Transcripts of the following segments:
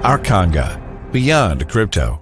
Arkanga, beyond crypto.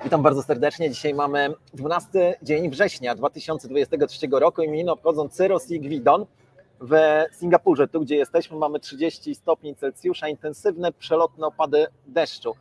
Witam bardzo serdecznie. Dzisiaj mamy 12 dzień września 2023 roku i imieniny obchodzą Cyros i Gwidon w Singapurze. Tu, gdzie jesteśmy, mamy 30 stopni Celsjusza, intensywne przelotne opady deszczu.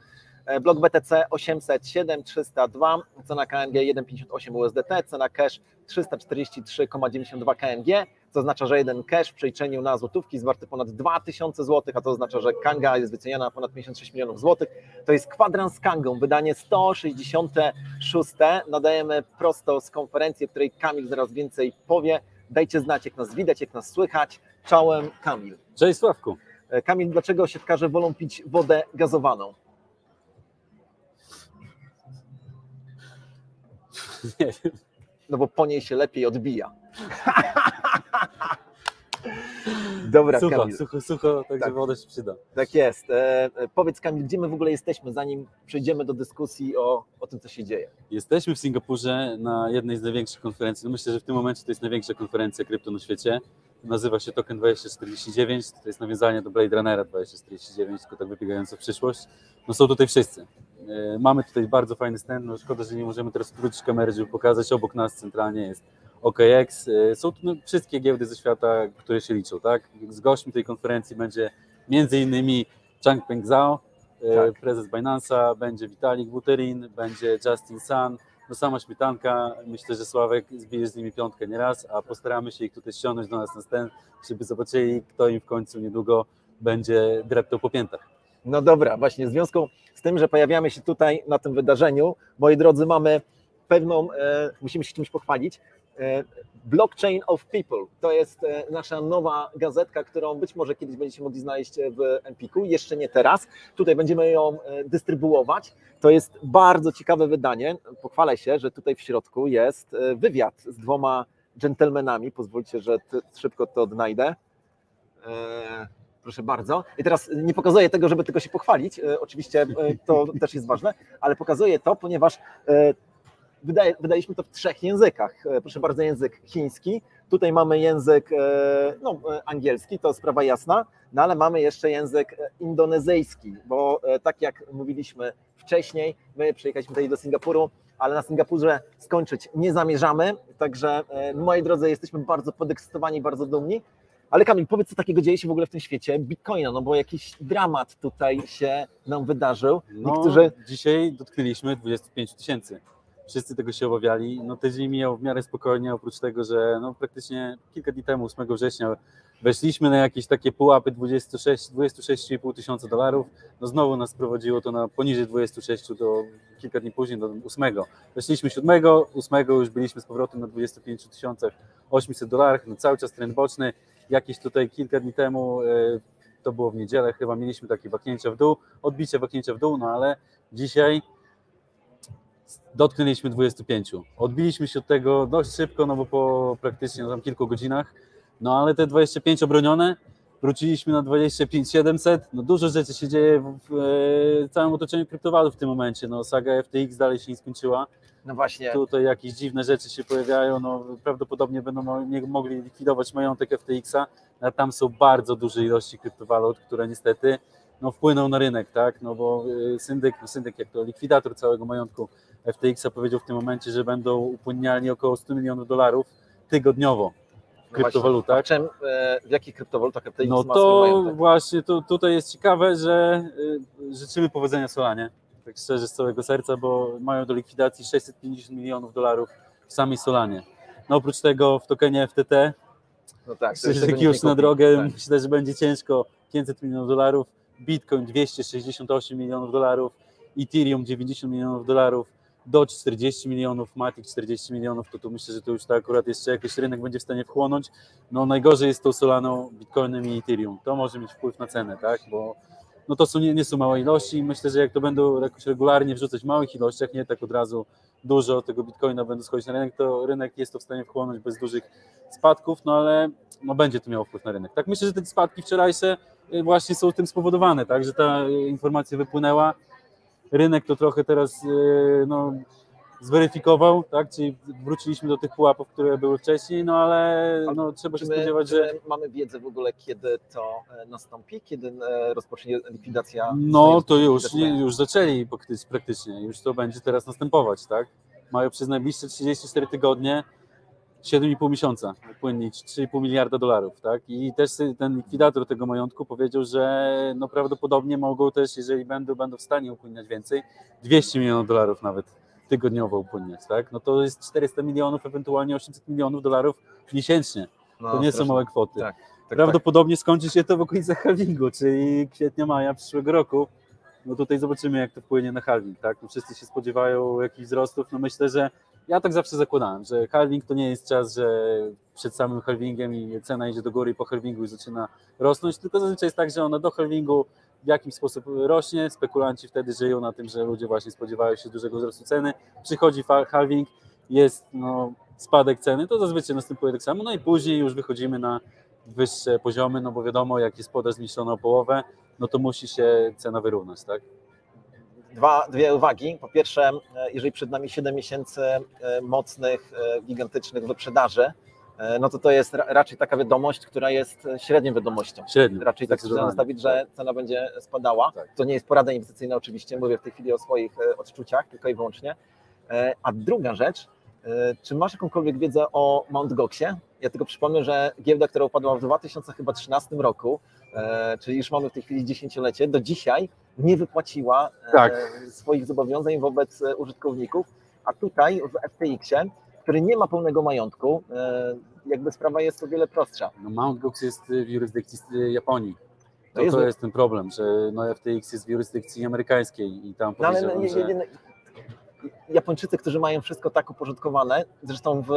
Blok BTC 807,302, cena KNG 1,58 USDT, cena cash 343,92 KNG, co oznacza, że jeden cash w przeliczeniu na złotówki jest warty ponad 2000 zł, a to oznacza, że Kanga jest wyceniana na ponad 56 milionów złotych. To jest kwadrans z Kangą, wydanie 166. Nadajemy prosto z konferencji, o której Kamil zaraz więcej powie. Dajcie znać, jak nas widać, jak nas słychać. Czołem, Kamil. Cześć Sławku. Kamil, dlaczego siatkarze wolą pić wodę gazowaną? Nie wiem. No bo po niej się lepiej odbija. Dobra, Kamil. Sucho, także tak. Woda się przyda. Tak jest. Powiedz, Kamil, gdzie my w ogóle jesteśmy, zanim przejdziemy do dyskusji o tym, co się dzieje? Jesteśmy w Singapurze na jednej z największych konferencji. No myślę, że w tym momencie to jest największa konferencja krypto na świecie. Nazywa się Token 2049. To jest nawiązanie do Blade Runnera 2049, tylko tak wybiegające w przyszłość. No są tutaj wszyscy. Mamy tutaj bardzo fajny stand. No szkoda, że nie możemy teraz wrócić kamery, żeby pokazać. Obok nas centralnie jest OKX. Są tu wszystkie giełdy ze świata, które się liczą, tak? Z gośćmi tej konferencji będzie m.in. Changpeng Zhao, tak, prezes Binance'a, będzie Vitalik Buterin, będzie Justin Sun, no sama śmietanka. Myślę, że Sławek zbije z nimi piątkę nieraz, a postaramy się ich tutaj ściągnąć do nas na stand, żeby zobaczyli, kto im w końcu niedługo będzie dreptał po piętach. No dobra, właśnie w związku z tym, że pojawiamy się tutaj na tym wydarzeniu, moi drodzy, mamy pewną, musimy się czymś pochwalić. Blockchain of People to jest nasza nowa gazetka, którą być może kiedyś będziecie mogli znaleźć w Empiku, jeszcze nie teraz. Tutaj będziemy ją dystrybuować. To jest bardzo ciekawe wydanie. Pochwalę się, że tutaj w środku jest wywiad z dwoma dżentelmenami. Pozwólcie, że szybko to odnajdę. Proszę bardzo. I teraz nie pokazuję tego, żeby tylko się pochwalić. Oczywiście to też jest ważne, ale pokazuję to, ponieważ wydaliśmy to w 3 językach. Proszę bardzo, język chiński, tutaj mamy język angielski, to sprawa jasna, no ale mamy jeszcze język indonezyjski, bo tak jak mówiliśmy wcześniej, my przyjechaliśmy tutaj do Singapuru, ale na Singapurze skończyć nie zamierzamy, także moi drodzy, jesteśmy bardzo podekscytowani, bardzo dumni. Ale Kamil, powiedz, co takiego dzieje się w ogóle w tym świecie Bitcoina, no bo jakiś dramat tutaj się nam wydarzył. Niektórzy... Dzisiaj dotknęliśmy 25 000. Wszyscy tego się obawiali. No tydzień mijał w miarę spokojnie, oprócz tego, że no praktycznie kilka dni temu, 8 września, weszliśmy na jakieś takie pułapy 26,5 tysiąca dolarów. No znowu nas prowadziło to na poniżej 26 do kilka dni później, do 8. Weszliśmy 7, 8 już byliśmy z powrotem na 25 800 dolarach. No cały czas trend boczny. Jakieś tutaj kilka dni temu, to było w niedzielę, chyba mieliśmy takie waknięcia w dół, odbicie waknięcia w dół, no ale dzisiaj dotknęliśmy 25. Odbiliśmy się od tego dość szybko, no bo po praktycznie tam kilku godzinach, no ale te 25 obronione, wróciliśmy na 25 700, no dużo rzeczy się dzieje w całym otoczeniu kryptowalut w tym momencie, no saga FTX dalej się nie skończyła. No właśnie. Tutaj jakieś dziwne rzeczy się pojawiają, no prawdopodobnie będą mogli likwidować majątek FTX-a, a tam są bardzo duże ilości kryptowalut, które niestety no, wpłyną na rynek, tak? No bo syndyk jak to likwidator całego majątku FTX-a powiedział w tym momencie, że będą upłynniali około 100 milionów dolarów tygodniowo. kryptowalutach. W jakich kryptowalutach FTX No ma swój to majątek? właśnie tutaj jest ciekawe, że życzymy powodzenia Solanie, tak szczerze z całego serca, bo mają do likwidacji $650 milionów w samej Solanie. No oprócz tego w tokenie FTT, No tak, już na drogę, tak. myślę, że będzie ciężko, $500 milionów, Bitcoin $268 milionów, Ethereum $90 milionów, Doge 40 milionów, Matic 40 milionów, to tu myślę, że to już tak akurat jeszcze jakiś rynek będzie w stanie wchłonąć. No najgorzej jest tą Solaną, Bitcoinem i Ethereum. To może mieć wpływ na cenę, tak? Bo no to nie są małe ilości i myślę, że jak to będą jakoś regularnie wrzucać w małych ilościach, nie tak od razu dużo tego Bitcoina będą schodzić na rynek, to rynek jest to w stanie wchłonąć bez dużych spadków, no ale no będzie to miało wpływ na rynek. Tak myślę, że te spadki wczorajsze właśnie są tym spowodowane, tak? Że ta informacja wypłynęła. Rynek to trochę teraz no, zweryfikował, tak? Czyli wróciliśmy do tych pułapów, które były wcześniej, no ale no, trzeba się spodziewać, że... Mamy wiedzę w ogóle, kiedy to nastąpi, kiedy rozpocznie likwidacja? No to już zaczęli praktycznie, już to będzie teraz następować, tak? Mają przez najbliższe 34 tygodnie 7,5 miesiąca płynnić $3,5 miliarda, tak? I też ten likwidator tego majątku powiedział, że no prawdopodobnie mogą też, jeżeli będą w stanie upłynniać więcej, $200 milionów nawet tygodniowo upłynniać, tak? No to jest 400 milionów, ewentualnie $800 milionów miesięcznie. To nie są małe kwoty. Tak, prawdopodobnie skończy się to w okolicach halvingu, czyli kwietnia, maja przyszłego roku. No tutaj zobaczymy, jak to wpłynie na halving, tak? No wszyscy się spodziewają jakichś wzrostów, no myślę, że ja tak zawsze zakładałem, że halving to nie jest czas, że przed samym halvingiem i cena idzie do góry i po halvingu już zaczyna rosnąć, tylko zazwyczaj jest tak, że ona do halvingu w jakiś sposób rośnie, spekulanci wtedy żyją na tym, że ludzie właśnie spodziewają się dużego wzrostu ceny, przychodzi halving, jest no, spadek ceny, to zazwyczaj następuje tak samo, no i później już wychodzimy na wyższe poziomy, no bo wiadomo, jak jest podaż zniszczona o połowę, no to musi się cena wyrównać, tak? Dwie uwagi. Po pierwsze, jeżeli przed nami 7 miesięcy mocnych, gigantycznych wyprzedaży, no to jest raczej taka wiadomość, która jest średnią wiadomością. Raczej tak trzeba nastawić, że cena będzie spadała. Tak. To nie jest porada inwestycyjna oczywiście, mówię w tej chwili o swoich odczuciach tylko i wyłącznie. A druga rzecz, czy masz jakąkolwiek wiedzę o Mt. Goxie? Ja tylko przypomnę, że giełda, która upadła w 2013 roku, czyli już mamy w tej chwili 10-lecie, do dzisiaj nie wypłaciła swoich zobowiązań wobec użytkowników, a tutaj w FTX-ie, który nie ma pełnego majątku, jakby sprawa jest o wiele prostsza. No Mt. Gox jest w jurysdykcji Japonii. To jest ten problem, że no FTX jest w jurysdykcji amerykańskiej i tam podejrzewam, że... Japończycy, którzy mają wszystko tak uporządkowane, zresztą w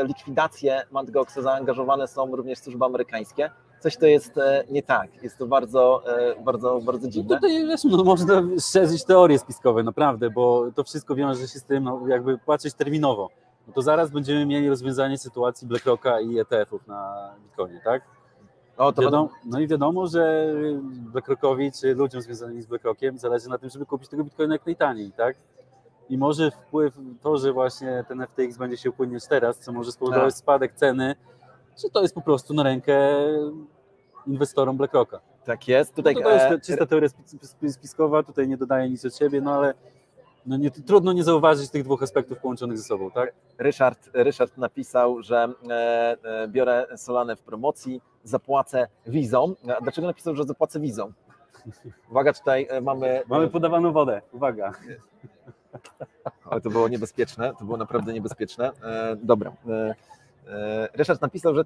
likwidację Mt. Goxa zaangażowane są również służby amerykańskie. Coś to jest nie tak. Jest to bardzo, bardzo, bardzo dziwne. No tutaj wiesz, no, można szerzyć teorie spiskowe, naprawdę, bo to wszystko wiąże się z tym, no, jakby patrzeć terminowo. No to zaraz będziemy mieli rozwiązanie sytuacji BlackRocka i ETF-ów na Bitcoinie, tak? No i wiadomo, że BlackRockowi czy ludziom związanym z BlackRockiem zależy na tym, żeby kupić tego Bitcoina jak najtaniej, tak? I może wpływ to, że właśnie ten FTX będzie się upłynniać teraz, co może spowodować spadek ceny, czy to jest po prostu na rękę inwestorom BlackRocka. Tak jest. Tutaj to jest czysta teoria spiskowa, tutaj nie dodaję nic od siebie, no ale no trudno nie zauważyć tych dwóch aspektów połączonych ze sobą, tak? Ryszard napisał, że biorę Solanę w promocji, zapłacę wizą. A dlaczego napisał, że zapłacę wizą? Uwaga, tutaj mamy... Mamy podawaną wodę, uwaga. Ale to było niebezpieczne, to było naprawdę niebezpieczne. Dobra. Ryszard napisał, że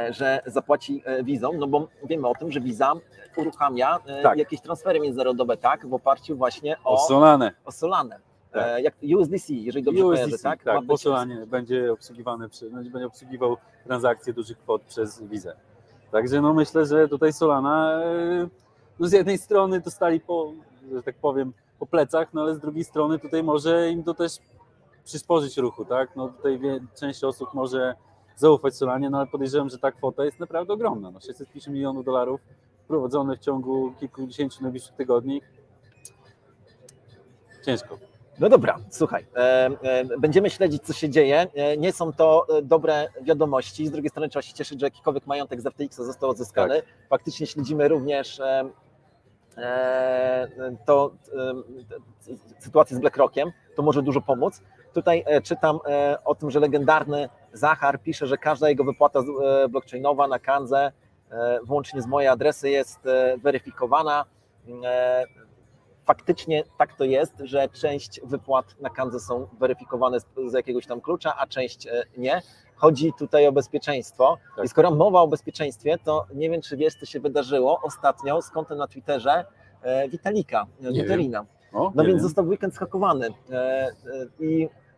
że zapłaci wizą, no bo wiemy o tym, że wiza uruchamia jakieś transfery międzynarodowe, tak, w oparciu właśnie o Solanę. Tak. Jak USDC, jeżeli dobrze kojarzę, tak? Tak, po Solanie będzie obsługiwał transakcje dużych kwot przez wizę. Także no myślę, że tutaj Solana no z jednej strony dostali że tak powiem, po plecach, no ale z drugiej strony tutaj może im to też przysporzyć ruchu, tak? No tutaj część osób może zaufać Solanie, no ale podejrzewam, że ta kwota jest naprawdę ogromna. No $650 milionów wprowadzone w ciągu kilkudziesięciu najbliższych tygodni. Ciężko. No dobra, słuchaj, będziemy śledzić, co się dzieje. Nie są to dobre wiadomości. Z drugiej strony trzeba się cieszyć, że jakikolwiek majątek z FTX został odzyskany. Tak. Faktycznie śledzimy również sytuację z BlackRockiem. To może dużo pomóc. Tutaj czytam o tym, że legendarny Zachar pisze, że każda jego wypłata blockchainowa na Kanze, włącznie z mojej adresy, jest weryfikowana. Faktycznie tak to jest, że część wypłat na Kanze są weryfikowane z jakiegoś tam klucza, a część nie. Chodzi tutaj o bezpieczeństwo. Tak. I skoro mowa o bezpieczeństwie, to nie wiem, czy wiesz, co się wydarzyło ostatnio z kontem na Twitterze Witalika Buterina. No więc został w weekend zhakowany.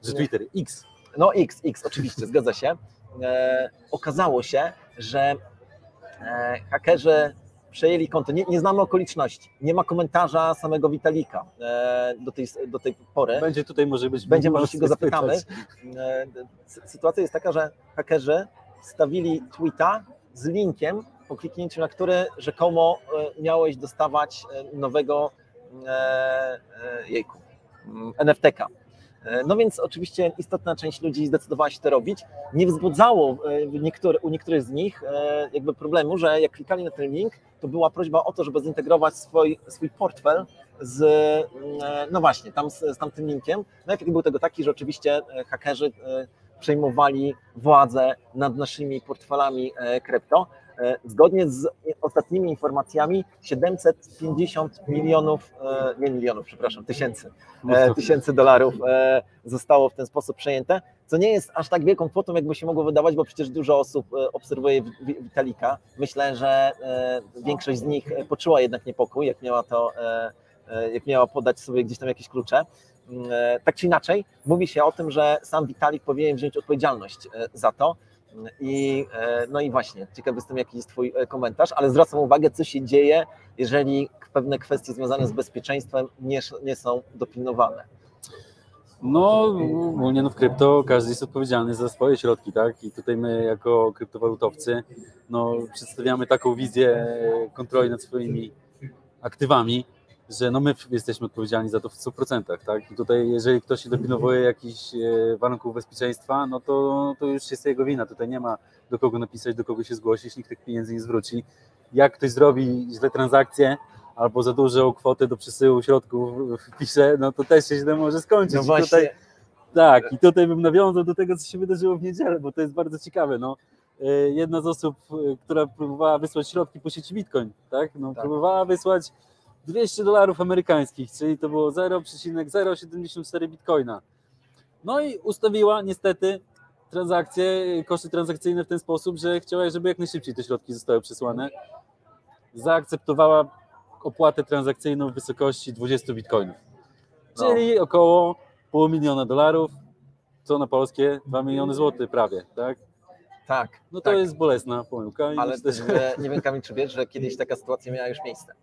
Że Twitter X. No X oczywiście, zgadza się. Okazało się, że hakerzy przejęli konto. Nie znamy okoliczności. Nie ma komentarza samego Witalika do tej pory. Będzie tutaj może się go zapytamy. Sytuacja jest taka, że hakerzy wstawili tweeta z linkiem, po kliknięciu na który rzekomo miałeś dostawać nowego NFT-ka. No więc oczywiście istotna część ludzi zdecydowała się to robić. Nie wzbudzało u niektórych z nich jakby problemu, że jak klikali na ten link, to była prośba o to, żeby zintegrować swój portfel no właśnie, z tamtym linkiem. No efekt był tego taki, że oczywiście hakerzy przejmowali władzę nad naszymi portfelami krypto. Zgodnie z ostatnimi informacjami 750 tysięcy dolarów zostało w ten sposób przejęte, co nie jest aż tak wielką kwotą, jakby się mogło wydawać, bo przecież dużo osób obserwuje Witalika. Myślę, że większość z nich poczuła jednak niepokój, jak miała podać sobie gdzieś tam jakieś klucze. Tak czy inaczej, mówi się o tym, że sam Vitalik powinien wziąć odpowiedzialność za to. No i właśnie, ciekawy jestem, jaki jest Twój komentarz, ale zwracam uwagę, co się dzieje, jeżeli pewne kwestie związane z bezpieczeństwem nie są dopilnowane. No, ogólnie w krypto każdy jest odpowiedzialny za swoje środki, tak? I tutaj my jako kryptowalutowcy przedstawiamy taką wizję kontroli nad swoimi aktywami, że my jesteśmy odpowiedzialni za to w 100%, tak? I tutaj jeżeli ktoś się dopilnowuje jakichś warunków bezpieczeństwa, no to już jest jego wina. Tutaj nie ma do kogo napisać, do kogo się zgłosić, nikt tych pieniędzy nie zwróci. Jak ktoś zrobi źle transakcję albo za dużą kwotę do przesyłu środków wpisze, no to też się źle może skończyć. No właśnie. Tutaj, tak, i tutaj bym nawiązał do tego, co się wydarzyło w niedzielę, bo to jest bardzo ciekawe. Jedna z osób, która próbowała wysłać środki po sieci Bitcoin, tak? Próbowała wysłać $200 amerykańskich, czyli to było 0,074 bitcoina. No i ustawiła niestety koszty transakcyjne w ten sposób, że chciała, żeby jak najszybciej te środki zostały przesłane. Zaakceptowała opłatę transakcyjną w wysokości 20 bitcoinów, czyli około $500,000, co na polskie 2 miliony złotych prawie, tak? Tak. No to jest bolesna pomyłka. Ale myślę, że nie wiem, Kamil, czy wiesz, że kiedyś taka sytuacja miała już miejsce.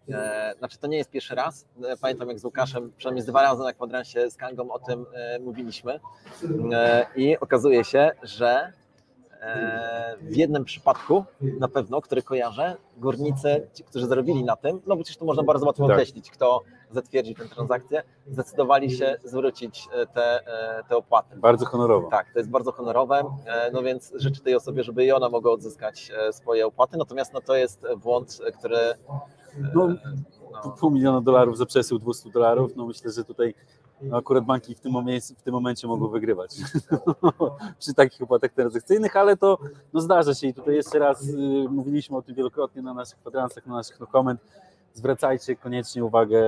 Znaczy to nie jest pierwszy raz. Pamiętam, jak z Łukaszem przynajmniej 2 razy na kwadransie z Kangą o tym mówiliśmy. I okazuje się, że w jednym przypadku na pewno, który kojarzę, górnicy, ci, którzy zarobili na tym, no bo przecież to można bardzo łatwo określić, kto zatwierdzi tę transakcję, zdecydowali się zwrócić te opłaty. Bardzo honorowo. Tak, to jest bardzo honorowe, no więc życzę tej osobie, żeby i ona mogła odzyskać swoje opłaty, natomiast to jest błąd, który... $500,000 za przesył $200, no myślę, że tutaj akurat banki w tym momencie mogą wygrywać przy takich opłatach transakcyjnych, ale to zdarza się i tutaj jeszcze raz mówiliśmy o tym wielokrotnie na naszych kwadransach, na naszych comment. Zwracajcie koniecznie uwagę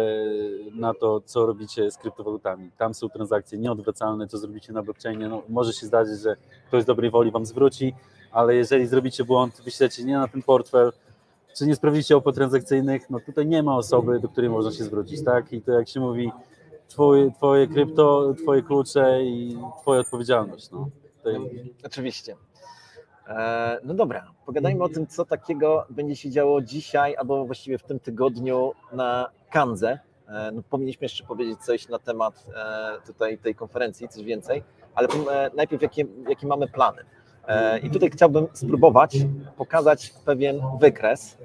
na to, co robicie z kryptowalutami. Tam są transakcje nieodwracalne, co zrobicie na blockchainie. Może się zdarzyć, że ktoś z dobrej woli wam zwróci, ale jeżeli zrobicie błąd, wyślecie nie na ten portfel, czy nie sprawdzicie opłat transakcyjnych, tutaj nie ma osoby, do której można się zwrócić, tak? I to jak się mówi, twoje krypto, twoje klucze i twoja odpowiedzialność. Oczywiście. No dobra, pogadajmy o tym, co takiego będzie się działo dzisiaj, albo właściwie w tym tygodniu na Kandze. Powinniśmy jeszcze powiedzieć coś na temat tutaj tej konferencji, coś więcej, ale najpierw jakie mamy plany. I tutaj chciałbym spróbować pokazać pewien wykres.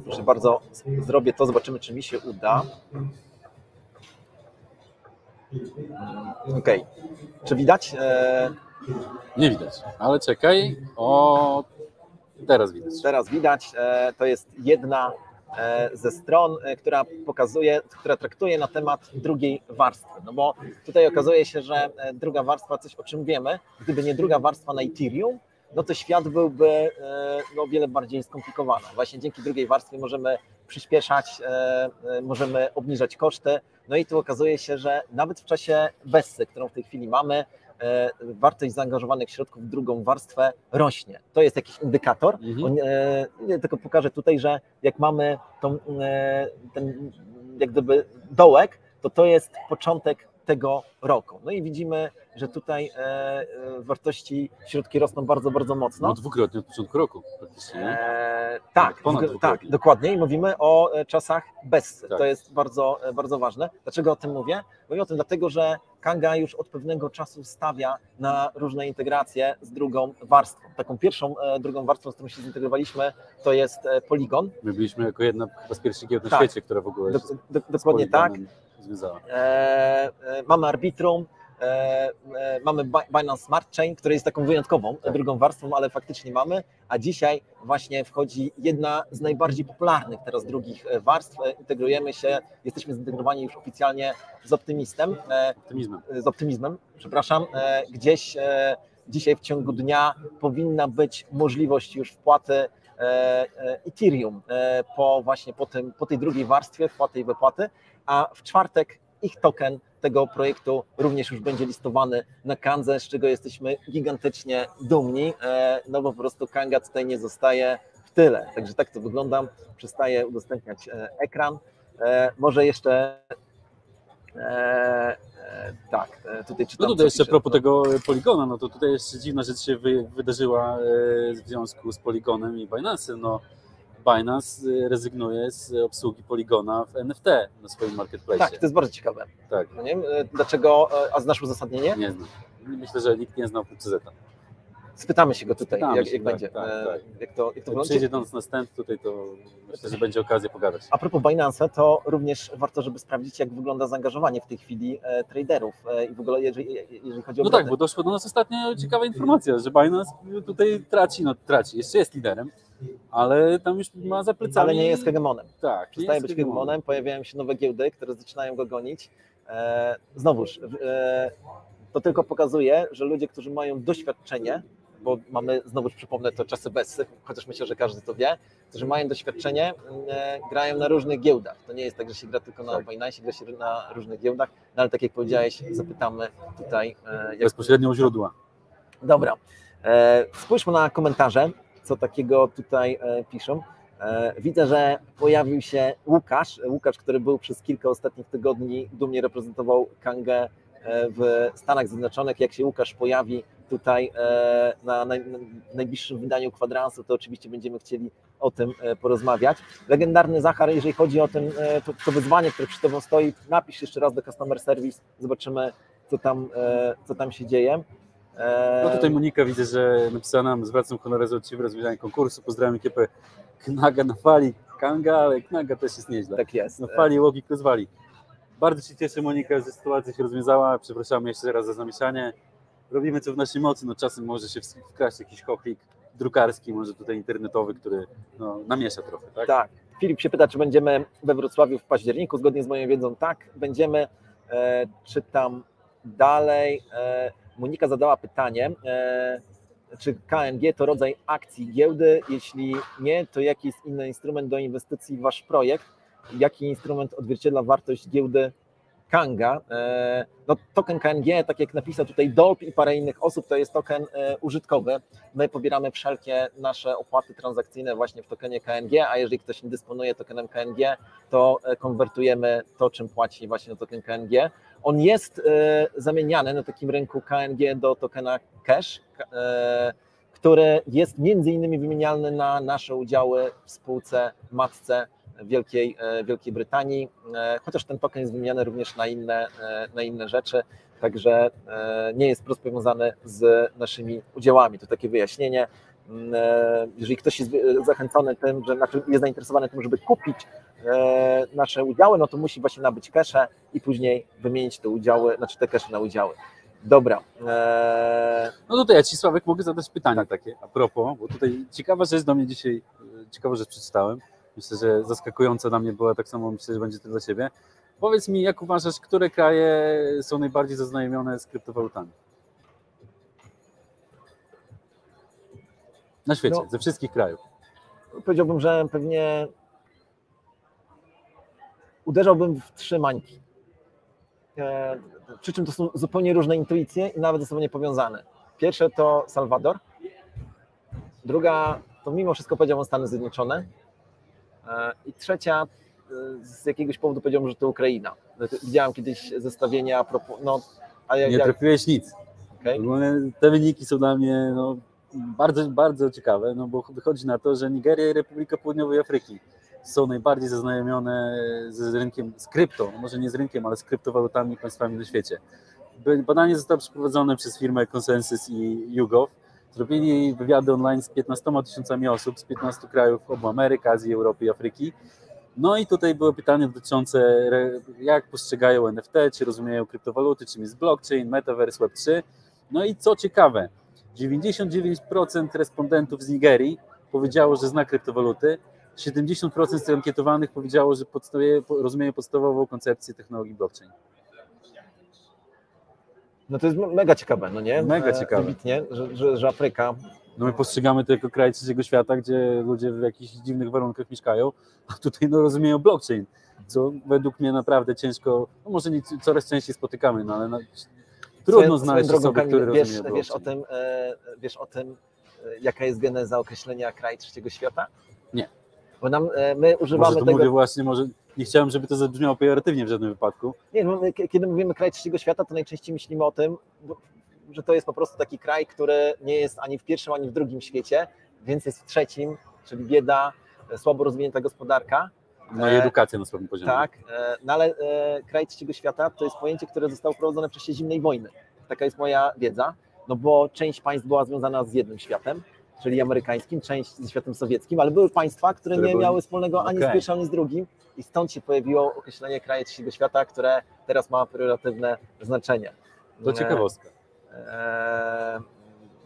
Proszę bardzo, zrobię to, zobaczymy, czy mi się uda. Okej. Czy widać? Nie widać, ale czekaj. Teraz widać. Teraz widać. To jest jedna ze stron, która traktuje na temat drugiej warstwy. No bo tutaj okazuje się, że druga warstwa, coś o czym wiemy, gdyby nie druga warstwa na Ethereum, no to świat byłby no, wiele bardziej skomplikowany. Właśnie dzięki drugiej warstwie możemy przyspieszać, możemy obniżać koszty. No i tu okazuje się, że nawet w czasie Bessy, którą w tej chwili mamy, wartość zaangażowanych środków w drugą warstwę rośnie. To jest jakiś indykator. Tylko pokażę tutaj, że jak mamy ten jak gdyby dołek, to jest początek tego roku. No i widzimy, że tutaj wartości środki rosną bardzo, bardzo mocno. No dwukrotnie od początku roku praktycznie. Tak, dokładnie. I mówimy o czasach Bessy. Tak. To jest bardzo, bardzo ważne. Dlaczego o tym mówię? Mówię o tym dlatego, że Kanga już od pewnego czasu stawia na różne integracje z drugą warstwą. Taką pierwszą, drugą warstwą, z którą się zintegrowaliśmy, to jest Polygon. My byliśmy jako jedna chyba z pierwszych giełd na świecie, która w ogóle dokładnie tak. Związała. Mamy Arbitrum, mamy Binance Smart Chain, który jest taką wyjątkową drugą warstwą, ale faktycznie mamy, a dzisiaj właśnie wchodzi jedna z najbardziej popularnych teraz drugich warstw. Integrujemy się, jesteśmy zintegrowani już oficjalnie z Optimizmem, przepraszam. Gdzieś dzisiaj w ciągu dnia powinna być możliwość już wpłaty Ethereum po tej drugiej warstwie wpłaty i wypłaty, a w czwartek ich token tego projektu również już będzie listowany na Kandze, z czego jesteśmy gigantycznie dumni, no bo po prostu Kanga tutaj nie zostaje w tyle. Także tak to wygląda. Przestaję udostępniać ekran. Może jeszcze tak, tutaj czytam. No tutaj jeszcze a propos tego Polygona, no to tutaj jeszcze dziwna rzecz się wydarzyła w związku z Polygonem i Binance'em. No, Binance rezygnuje z obsługi Polygona w NFT na swoim marketplace. Tak, to jest bardzo ciekawe. Tak. No nie wiem, dlaczego, a znasz uzasadnienie? Nie znam. Myślę, że nikt nie znał PCZ-a. Spytamy się go tutaj, jak będzie. Tak. Jak to wygląda. Przyjdzie do nas na stand tutaj, to myślę, że będzie okazja pogadać. A propos Binance'a, to również warto, żeby sprawdzić, jak wygląda zaangażowanie w tej chwili traderów i w ogóle jeżeli chodzi o No tak, bo doszła do nas ostatnio ciekawa informacja, że Binance tutaj traci, jeszcze jest liderem, ale tam już ma za plecami... Ale nie jest hegemonem. Tak. Przestaje być hegemonem, pojawiają się nowe giełdy, które zaczynają go gonić. Znowuż, to tylko pokazuje, że ludzie, którzy mają doświadczenie, bo mamy, znowuż przypomnę, to czasy Bessy, chociaż myślę, że każdy to wie, którzy mają doświadczenie, grają na różnych giełdach. To nie jest tak, że się gra tylko na Binance, gra się na różnych giełdach, no ale tak jak powiedziałeś, zapytamy tutaj... Bezpośrednio u źródła. Dobra, spójrzmy na komentarze, co takiego tutaj piszą. Widzę, że pojawił się Łukasz, który był przez kilka ostatnich tygodni, dumnie reprezentował Kangę w Stanach Zjednoczonych. Jak się Łukasz pojawi tutaj na najbliższym wydaniu Kwadransu, to oczywiście będziemy chcieli o tym porozmawiać. Legendarny Zachar, jeżeli chodzi o to wyzwanie, które przed Tobą stoi, napisz jeszcze raz do Customer Service, zobaczymy, co tam się dzieje. No tutaj Monika widzę, że napisała nam: zwracam honory za uczciwe rozwiązanie konkursu, pozdrawiam ekipę Knaga na fali Kanga, ale Knaga też jest nieźle. Tak jest. Na fali Łogik rozwali. Bardzo się cieszę, Monika, że sytuacja się rozwiązała. Przepraszamy jeszcze raz za zamieszanie. Robimy co w naszej mocy. No, czasem może się wkraść jakiś chochlik drukarski, może tutaj internetowy, który namiesza trochę. Tak? Tak. Filip się pyta, czy będziemy we Wrocławiu w październiku. Zgodnie z moją wiedzą tak, będziemy. Czytam dalej. Monika zadała pytanie, czy KNG to rodzaj akcji giełdy? Jeśli nie, to jaki jest inny instrument do inwestycji w Wasz projekt? Jaki instrument odzwierciedla wartość giełdy Kanga? No, token KNG, tak jak napisał tutaj Dolp i parę innych osób, to jest token użytkowy. My pobieramy wszelkie nasze opłaty transakcyjne właśnie w tokenie KNG, a jeżeli ktoś nie dysponuje tokenem KNG, to konwertujemy to, czym płaci właśnie na token KNG. On jest zamieniany na takim rynku KNG do tokena Cash, który jest między innymi wymienialny na nasze udziały w spółce matce Wielkiej Brytanii, chociaż ten token jest wymieniany również na inne rzeczy, także nie jest wprost powiązany z naszymi udziałami. To takie wyjaśnienie. Jeżeli ktoś jest zachęcony tym, że jest zainteresowany tym, żeby kupić nasze udziały, no to musi właśnie nabyć cache i później wymienić te udziały, znaczy te cache na udziały. Dobra. No tutaj ja Ci, Sławek, mogę zadać pytanie takie a propos, bo tutaj ciekawa rzecz do mnie dzisiaj, ciekawą rzecz przeczytałem, Myślę, że zaskakująca dla mnie była, tak samo myślę, że będzie to dla Ciebie. Powiedz mi, jak uważasz, które kraje są najbardziej zaznajomione z kryptowalutami? Na świecie, ze wszystkich krajów. Powiedziałbym, że pewnie uderzałbym w 3 mańki. Przy czym to są zupełnie różne intuicje i nawet ze sobą niepowiązane. Pierwsze to Salwador, druga to mimo wszystko powiedziałbym Stany Zjednoczone i trzecia z jakiegoś powodu powiedziałbym, że to Ukraina. Widziałem kiedyś zestawienia a propos, Nie trafiłeś nic. Okay. Te wyniki są dla mnie bardzo, bardzo ciekawe, bo wychodzi na to, że Nigeria i Republika Południowej Afryki są najbardziej zaznajomione z rynkiem, z krypto, może nie z rynkiem, ale z kryptowalutami i państwami na świecie. Badanie zostało przeprowadzone przez firmę Consensus i YouGov. Zrobili wywiady online z 15 000 osób z 15 krajów obu Ameryki, Azji, Europy i Afryki. No i tutaj było pytanie dotyczące, jak postrzegają NFT, czy rozumieją kryptowaluty, czym jest blockchain, metaverse, Web3. No i co ciekawe, 99% respondentów z Nigerii powiedziało, że zna kryptowaluty, 70% z ankietowanych powiedziało, że rozumieją podstawową koncepcję technologii blockchain. No to jest mega ciekawe, no nie? Mega ciekawe. Wybitnie, że Afryka... No my postrzegamy to jako kraj trzeciego świata, gdzie ludzie w jakichś dziwnych warunkach mieszkają, a tutaj rozumieją blockchain, co według mnie naprawdę ciężko, może nie coraz częściej spotykamy, ale trudno znaleźć osoby, które rozumieją blockchain. Wiesz o tym, jaka jest geneza określenia kraj trzeciego świata? Nie. Bo my używamy może to tego... Mówię właśnie, może nie chciałem, żeby to zabrzmiało pejoratywnie w żadnym wypadku. Nie, kiedy mówimy kraj trzeciego świata, to najczęściej myślimy o tym, że to jest po prostu taki kraj, który nie jest ani w pierwszym, ani w drugim świecie, więc jest w trzecim, czyli bieda, słabo rozwinięta gospodarka. No i edukacja na swoim poziomie. Tak, ale kraj trzeciego świata to jest pojęcie, które zostało wprowadzone w czasie zimnej wojny. Taka jest moja wiedza, bo część państw była związana z jednym światem, czyli amerykańskim, część ze światem sowieckim, ale były państwa, które nie miały wspólnego ani z pierwszym, ani z drugim i stąd się pojawiło określenie kraje trzeciego świata, które teraz ma priorytetywne znaczenie. To ciekawostka.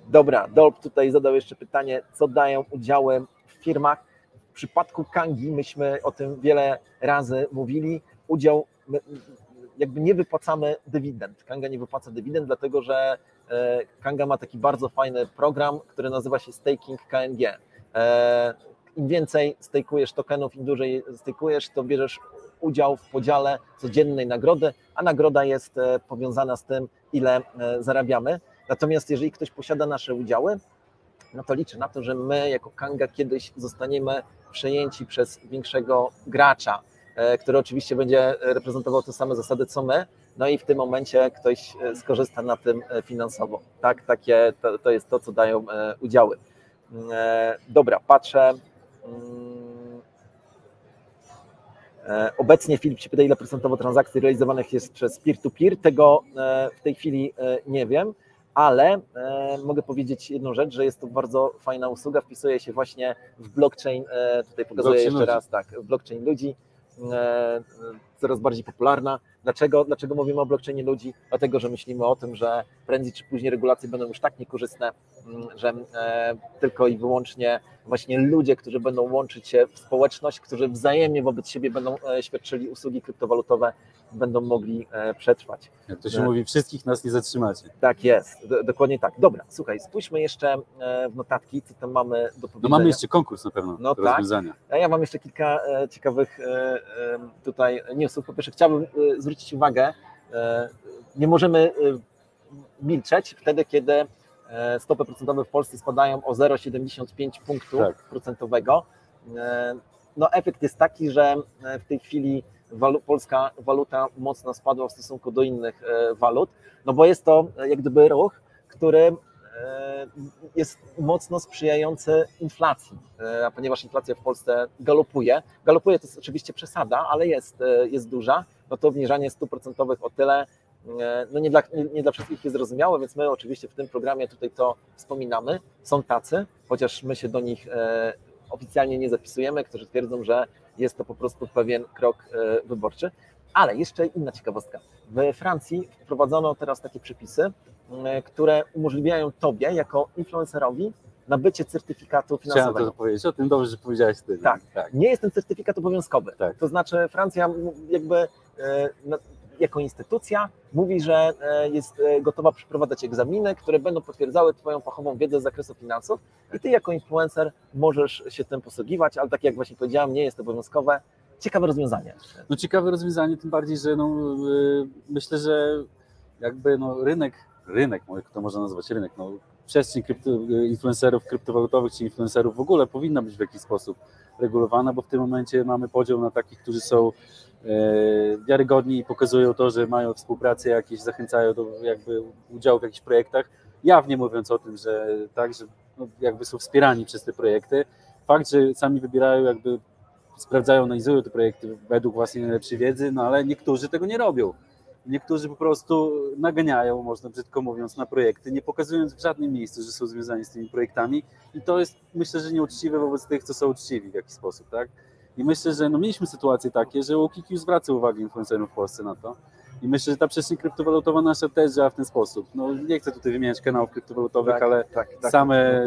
Dobra, Dolb tutaj zadał jeszcze pytanie, co dają udziały w firmach. W przypadku Kangi myśmy o tym wiele razy mówili. Udział, jakby nie wypłacamy dywidend. Kanga nie wypłaca dywidend, dlatego że Kanga ma taki bardzo fajny program, który nazywa się Staking KNG. Im więcej stakujesz tokenów, im dłużej stakujesz, to bierzesz udział w podziale codziennej nagrody, a nagroda jest powiązana z tym, ile zarabiamy. Natomiast jeżeli ktoś posiada nasze udziały, no to liczy na to, że my jako Kanga kiedyś zostaniemy przejęci przez większego gracza, który oczywiście będzie reprezentował te same zasady co my, no i w tym momencie ktoś skorzysta na tym finansowo. Tak, to jest to, co dają udziały. Dobra, patrzę. Obecnie Filip się pyta, ile procentowo transakcji realizowanych jest przez peer-to-peer. Tego w tej chwili nie wiem, ale mogę powiedzieć jedną rzecz, że jest to bardzo fajna usługa, wpisuje się właśnie w blockchain, tutaj pokazuję jeszcze raz, tak, w blockchain ludzi, coraz bardziej popularna. Dlaczego mówimy o blockchainie ludzi? Dlatego, że myślimy o tym, że prędzej czy później regulacje będą już tak niekorzystne, że tylko i wyłącznie właśnie ludzie, którzy będą łączyć się w społeczność, którzy wzajemnie wobec siebie będą świadczyli usługi kryptowalutowe, będą mogli przetrwać. Jak to się mówi, wszystkich nas nie zatrzymacie. Tak jest, dokładnie tak. Dobra, słuchaj, spójrzmy jeszcze w notatki, co tam mamy do powiedzenia. No mamy jeszcze konkurs na pewno do rozwiązania. Ja mam jeszcze kilka ciekawych tutaj newsów. Po pierwsze chciałbym zwrócić uwagę, nie możemy milczeć wtedy, kiedy stopy procentowe w Polsce spadają o 0,75 punktu procentowego. No efekt jest taki, że w tej chwili polska waluta mocno spadła w stosunku do innych walut, no bo jest to jak gdyby ruch, który jest mocno sprzyjający inflacji, a ponieważ inflacja w Polsce galopuje to jest oczywiście przesada, ale jest duża, no to obniżanie stóp procentowych o tyle, no nie dla wszystkich jest zrozumiałe, więc my oczywiście w tym programie tutaj to wspominamy. Są tacy, chociaż my się do nich oficjalnie nie zapisujemy, którzy twierdzą, że jest to po prostu pewien krok wyborczy. Ale jeszcze inna ciekawostka. W Francji wprowadzono teraz takie przepisy, które umożliwiają Tobie jako influencerowi nabycie certyfikatu Chciałem finansowego. to powiedzieć o tym, dobrze, że powiedziałeś ty. Tak. Nie jest ten certyfikat obowiązkowy. Tak. To znaczy Francja jakby jako instytucja mówi, że jest gotowa przeprowadzać egzaminy, które będą potwierdzały Twoją fachową wiedzę z zakresu finansów i Ty jako influencer możesz się tym posługiwać, ale tak jak właśnie powiedziałem, nie jest to obowiązkowe. Ciekawe rozwiązanie. No ciekawe rozwiązanie, tym bardziej, że myślę, że jakby rynek, to można nazwać rynek, przestrzeń influencerów kryptowalutowych czy influencerów w ogóle powinna być w jakiś sposób regulowana, bo w tym momencie mamy podział na takich, którzy są wiarygodni i pokazują to, że mają współpracę jakieś, zachęcają do jakby udziału w jakichś projektach, jawnie mówiąc o tym, że tak, że jakby są wspierani przez te projekty. Fakt, że sami wybierają, jakby sprawdzają, analizują te projekty według własnej najlepszej wiedzy, ale niektórzy tego nie robią. Niektórzy po prostu naganiają, można brzydko mówiąc, na projekty, nie pokazując w żadnym miejscu, że są związani z tymi projektami i to jest, myślę, że nieuczciwe wobec tych, co są uczciwi w jakiś sposób, tak? I myślę, że mieliśmy sytuacje takie, że UOKiK już zwraca uwagę influencerów w Polsce na to i myślę, że ta przestrzeń kryptowalutowa nasza też działa w ten sposób. Nie chcę tutaj wymieniać kanałów kryptowalutowych, ale same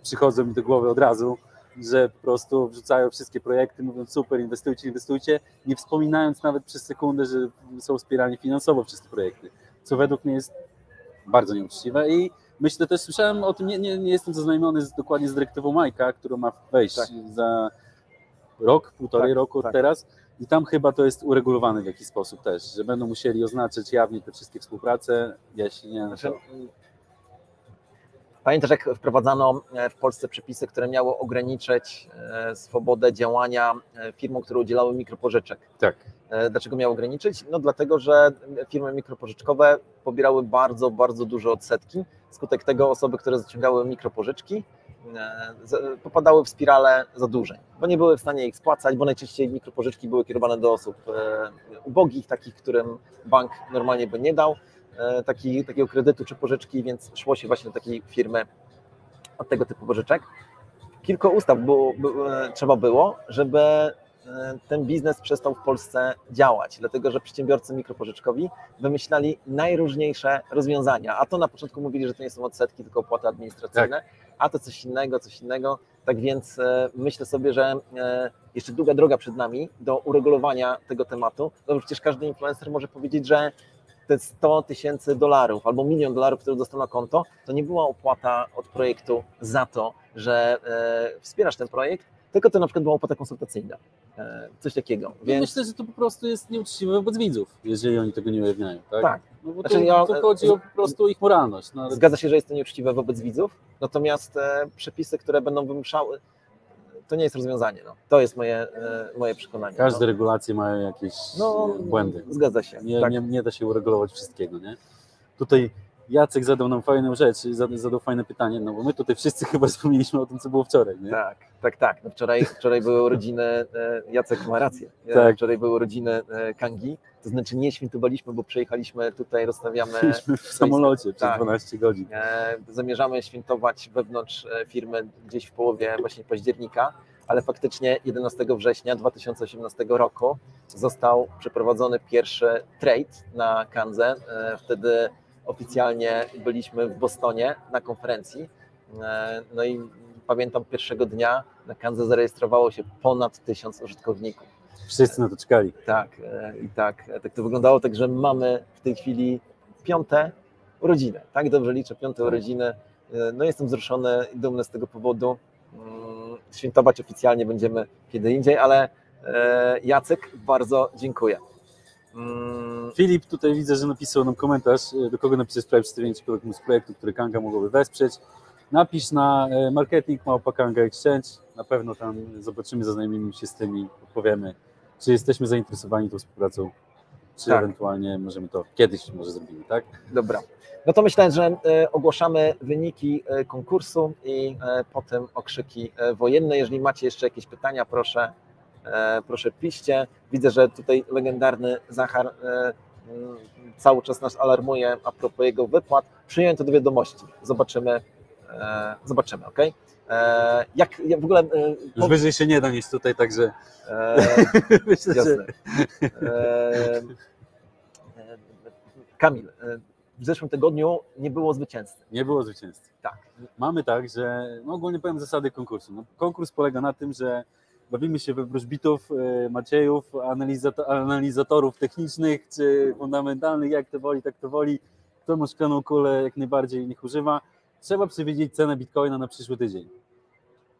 przychodzą mi do głowy od razu, że po prostu wrzucają wszystkie projekty, mówiąc super, inwestujcie, nie wspominając nawet przez sekundę, że są wspierani finansowo przez te projekty, co według mnie jest bardzo nieuczciwe i myślę też, słyszałem o tym, nie jestem zaznajomiony dokładnie z dyrektywą Majka, która ma wejść za rok, półtorej roku od teraz i tam chyba to jest uregulowane w jakiś sposób też, że będą musieli oznaczyć jawnie te wszystkie współprace, jeśli nie, no to... Pamiętasz, jak wprowadzano w Polsce przepisy, które miały ograniczyć swobodę działania firmom, które udzielały mikropożyczek? Tak. Dlaczego miały ograniczyć? No dlatego, że firmy mikropożyczkowe pobierały bardzo, bardzo duże odsetki. Wskutek tego osoby, które zaciągały mikropożyczki, popadały w spiralę zadłużeń, bo nie były w stanie ich spłacać, bo najczęściej mikropożyczki były kierowane do osób ubogich, takich, którym bank normalnie by nie dał takiego kredytu czy pożyczki, więc szło się właśnie do takiej firmy od tego typu pożyczek. Kilka ustaw trzeba było, żeby ten biznes przestał w Polsce działać, dlatego że przedsiębiorcy mikropożyczkowi wymyślali najróżniejsze rozwiązania, a to na początku mówili, że to nie są odsetki, tylko opłaty administracyjne, a to coś innego, tak więc myślę sobie, że jeszcze długa droga przed nami do uregulowania tego tematu, no bo przecież każdy influencer może powiedzieć, że te $100,000 albo $1 milion, które dostał na konto, to nie była opłata od projektu za to, że wspierasz ten projekt, tylko to na przykład była opłata konsultacyjna, coś takiego. Więc... Myślę, że to po prostu jest nieuczciwe wobec widzów, jeżeli oni tego nie ujawniają. Tak. No bo znaczy, to chodzi o po prostu ich moralność. No, ale... Zgadza się, że jest to nieuczciwe wobec widzów, natomiast przepisy, które będą wymuszały, to nie jest rozwiązanie. No. To jest moje przekonanie. Każde regulacje mają jakieś błędy. Zgadza się. Nie da się uregulować wszystkiego. Nie? Tutaj Jacek zadał nam fajną rzecz, zadał fajne pytanie, no bo my tutaj wszyscy chyba wspomnieliśmy o tym, co było wczoraj. Nie? Tak. No wczoraj były urodziny, Jacek ma rację, wczoraj były urodziny Kangi, to znaczy nie świętowaliśmy, bo przyjechaliśmy tutaj, rozstawiamy... Byliśmy w samolocie przez 12 godzin. Zamierzamy świętować wewnątrz firmy gdzieś w połowie właśnie października, ale faktycznie 11 września 2018 roku został przeprowadzony pierwszy trade na Kandze, wtedy oficjalnie byliśmy w Bostonie na konferencji, no i pamiętam pierwszego dnia na Kandze zarejestrowało się ponad 1000 użytkowników. Wszyscy na to czekali. Tak to wyglądało, także mamy w tej chwili 5. urodziny, tak dobrze liczę, 5. urodziny, no jestem wzruszony i dumny z tego powodu, świętować oficjalnie będziemy kiedy indziej, ale Jacek, bardzo dziękuję. Filip tutaj widzę, że napisał nam komentarz, do kogo napisać w sprawie przedstawienia ciekawego projektu, który Kanga mogłoby wesprzeć. Napisz na marketing@Kanga Exchange, na pewno tam zobaczymy, zaznajomimy się z tymi, odpowiemy, czy jesteśmy zainteresowani tą współpracą, czy ewentualnie możemy to kiedyś może zrobimy, tak? Dobra. No to myślę, że ogłaszamy wyniki konkursu i potem okrzyki wojenne. Jeżeli macie jeszcze jakieś pytania, proszę piszcie. Widzę, że tutaj legendarny Zachar cały czas nas alarmuje a propos jego wypłat. Przyjąłem to do wiadomości. Zobaczymy, ok? Jak w ogóle... Już wyżej się nie da niż tutaj, także... Myślę, jasne. Kamil, w zeszłym tygodniu nie było zwycięzcy. Nie było zwycięzcy. Tak. Mamy tak, że ogólnie powiem zasady konkursu. Konkurs polega na tym, że bawimy się we wróżbitów, Maciejów, analizatorów technicznych czy fundamentalnych, jak to woli, tak to woli. Kto ma szklaną kulę, jak najbardziej niech używa. Trzeba przewidzieć cenę Bitcoina na przyszły tydzień.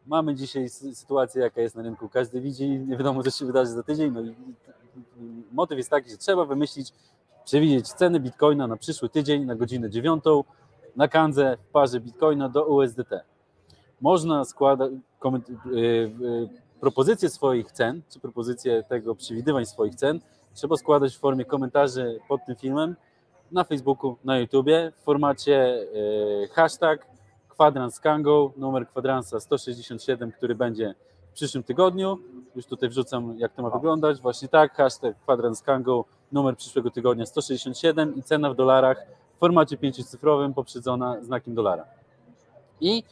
Mamy dzisiaj sytuację, jaka jest na rynku. Każdy widzi, nie wiadomo, co się wydarzy za tydzień. No i motyw jest taki, że trzeba wymyślić, przewidzieć cenę Bitcoina na przyszły tydzień, na godzinę 9 na kandze w parze Bitcoina do USDT. Można składać propozycje swoich cen, czy propozycje tego przewidywań swoich cen. Trzeba składać w formie komentarzy pod tym filmem na Facebooku, na YouTubie w formacie hashtag kwadranskango, numer kwadransa 167, który będzie w przyszłym tygodniu. Już tutaj wrzucam, jak to ma wyglądać. Właśnie tak, hashtag kwadranskango, numer przyszłego tygodnia 167 i cena w dolarach w formacie 5-cyfrowym poprzedzona znakiem dolara. I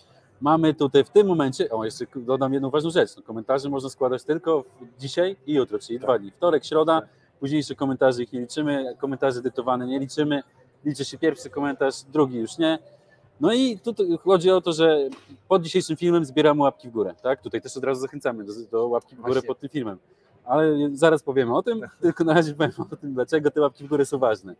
mamy tutaj w tym momencie, jeszcze dodam jedną ważną rzecz, komentarze można składać tylko dzisiaj i jutro, czyli 2 dni, wtorek, środa, późniejsze komentarze ich nie liczymy, komentarze edytowane nie liczymy, liczy się pierwszy komentarz, drugi już nie. No i tu chodzi o to, że pod dzisiejszym filmem zbieramy łapki w górę, tak? Tutaj też od razu zachęcamy do łapki w górę pod tym filmem, ale zaraz powiemy o tym, tylko na razie powiem o tym, dlaczego te łapki w górę są ważne.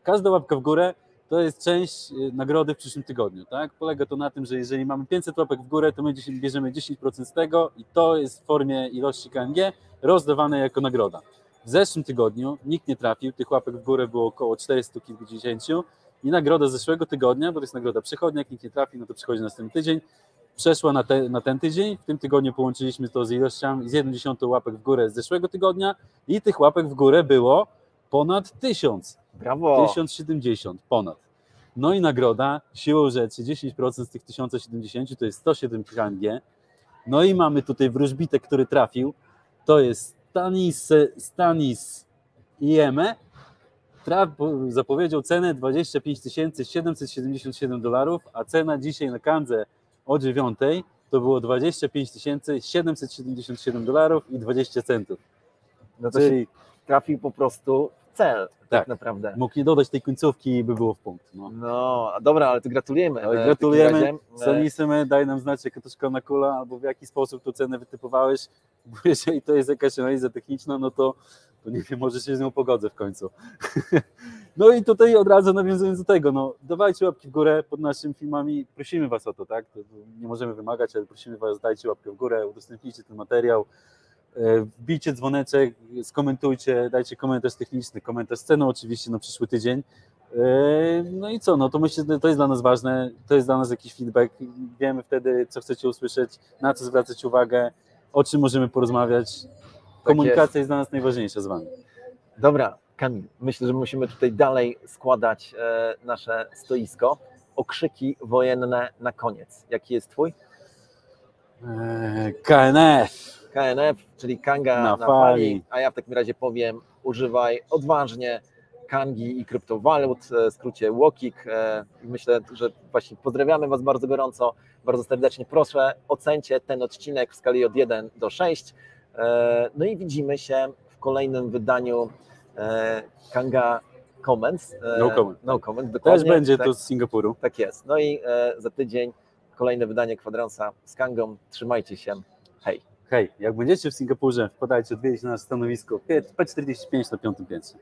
Każda łapka w górę to jest część nagrody w przyszłym tygodniu, tak? Polega to na tym, że jeżeli mamy 500 łapek w górę, to my bierzemy 10% z tego i to jest w formie ilości KNG rozdawane jako nagroda. W zeszłym tygodniu nikt nie trafił, tych łapek w górę było około 400 kilkudziesięciu i nagroda z zeszłego tygodnia, bo to jest nagroda przechodnia, jak nikt nie trafi, no to przychodzi na następny tydzień, przeszła na ten tydzień. W tym tygodniu połączyliśmy to z ilością z 1/10 łapek w górę z zeszłego tygodnia i tych łapek w górę było ponad 1000. Brawo! 1070 ponad. No i nagroda, siłą rzeczy, 10% z tych 1070 to jest 107 KNG. No i mamy tutaj wróżbitę, który trafił, to jest Stanis Ieme. Zapowiedział cenę $25 777, a cena dzisiaj na kandze o 9 to było $25 777 i 20 centów. No to czyli trafił po prostu w cel, tak naprawdę. Mógł nie dodać tej końcówki i by było w punkt. No, dobra, ale to gratulujemy. Gratulujemy. Stanisy, daj nam znać, jaka to szklana kula, albo w jaki sposób tą cenę wytypowałeś, bo jeżeli to jest jakaś analiza techniczna, no to nie wiem, może się z nią pogodzę w końcu. No i tutaj od razu nawiązując do tego, no dawajcie łapki w górę pod naszymi filmami, prosimy Was o to, tak? To nie możemy wymagać, ale prosimy Was, dajcie łapkę w górę, udostępnijcie ten materiał, wbijcie dzwoneczek, skomentujcie, dajcie komentarz techniczny, komentarz z ceną oczywiście na przyszły tydzień. No i co, no to myślę, że to jest dla nas ważne, to jest dla nas jakiś feedback, wiemy wtedy, co chcecie usłyszeć, na co zwracać uwagę, o czym możemy porozmawiać. Komunikacja jest dla nas najważniejsza z Wami. Dobra, Kamil, myślę, że musimy tutaj dalej składać nasze stoisko. Okrzyki wojenne na koniec. Jaki jest Twój? KNF. KNF, czyli Kanga na fali, a ja w takim razie powiem, używaj odważnie Kangi i kryptowalut, w skrócie WOKIK. Myślę, że właśnie pozdrawiamy Was bardzo gorąco, bardzo serdecznie. Proszę, ocencie ten odcinek w skali od 1 do 6. No i widzimy się w kolejnym wydaniu Kanga Comments. No comment, dokładnie. Też będzie tak, to z Singapuru. Tak jest. No i za tydzień kolejne wydanie Kwadransa z Kangą. Trzymajcie się. Hej. Hej, jak będziecie w Singapurze, wpadajcie odwiedzić nasze stanowisko P45 na 5. piętrze.